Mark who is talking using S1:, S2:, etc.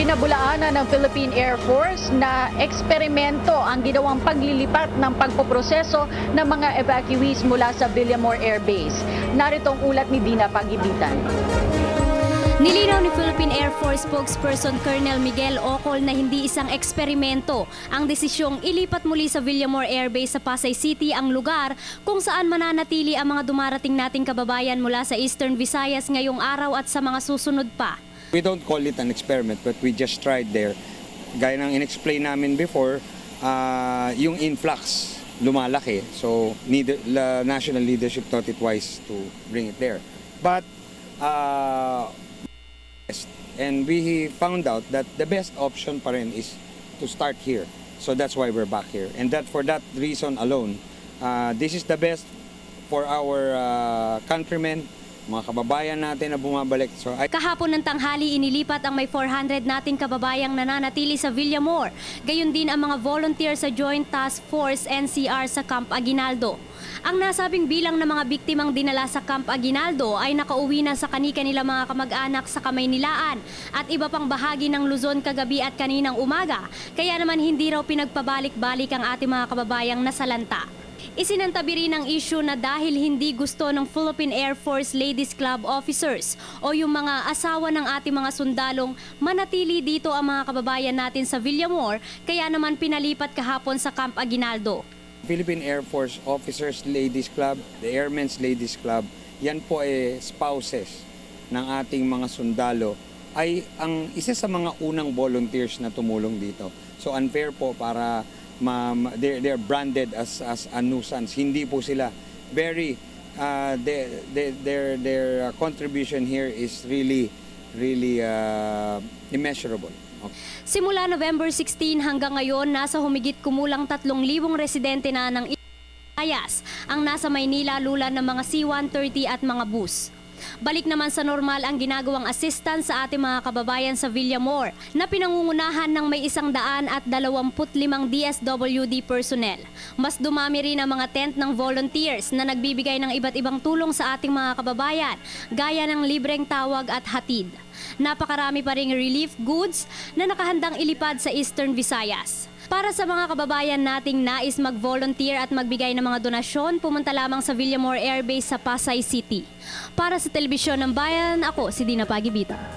S1: Pinabulaanan ng Philippine Air Force na eksperimento ang ginawang paglilipat ng pagpoproseso ng mga evacuees mula sa Villamor Air Base. Narito ang ulat ni Dina Pagibitan.
S2: Nilinaw ni Philippine Air Force spokesperson Colonel Miguel Ocol na hindi isang eksperimento ang desisyong ilipat muli sa Villamor Air Base sa Pasay City ang lugar kung saan mananatili ang mga dumarating nating kababayan mula sa Eastern Visayas ngayong araw at sa mga susunod pa.
S3: We don't call it an experiment, but we just tried there. Gaya ng in-explain namin before, yung influx lumalaki. So, the national leadership thought it wise to bring it there. But, and we found out that the best option pa rin is to start here. So that's why we're back here. And that for that reason alone, this is the best for our countrymen, mga kababayan natin na bumabalik. So
S2: Kahapon ng tanghali inilipat ang may 400 nating kababayang nananatili sa Villamor. Gayon din ang mga volunteer sa Joint Task Force NCR sa Camp Aguinaldo. Ang nasabing bilang ng mga biktimang dinala sa Camp Aguinaldo ay nakauwi na sa kani-kanila mga kamag-anak sa Kamaynilaan at iba pang bahagi ng Luzon kagabi at kaninang umaga. Kaya naman hindi raw pinagpabalik-balik ang ating mga kababayang nasalanta. Isinantabi rin ang issue na dahil hindi gusto ng Philippine Air Force Ladies Club officers o yung mga asawa ng ating mga sundalong manatili dito ang mga kababayan natin sa Villamor, kaya naman pinalipat kahapon sa Camp Aguinaldo.
S3: Philippine Air Force Officers Ladies Club, the Airmen's Ladies Club, yan po ay spouses ng ating mga sundalo, ay ang isa sa mga unang volunteers na tumulong dito. So unfair po para they're branded as a nuisance. Hindi po sila very their contribution here is really immeasurable. Okay.
S2: Simula November 16 hanggang ngayon, nasa humigit kumulang 3,000 residente na ng Visayas ang nasa Maynila lulan ng mga C-130 at mga bus. Balik naman sa normal ang ginagawang assistance sa ating mga kababayan sa Villamor na pinangungunahan ng may 125 DSWD personnel. Mas dumami rin ang mga tent ng volunteers na nagbibigay ng iba't ibang tulong sa ating mga kababayan gaya ng libreng tawag at hatid. Napakarami pa ring relief goods na nakahandang ilipad sa Eastern Visayas. Para sa mga kababayan nating nais mag-volunteer at magbigay ng mga donasyon, pumunta lamang sa Villamor Air Base sa Pasay City. Para sa Telebisyon ng Bayan, ako si Dina Pagibitan.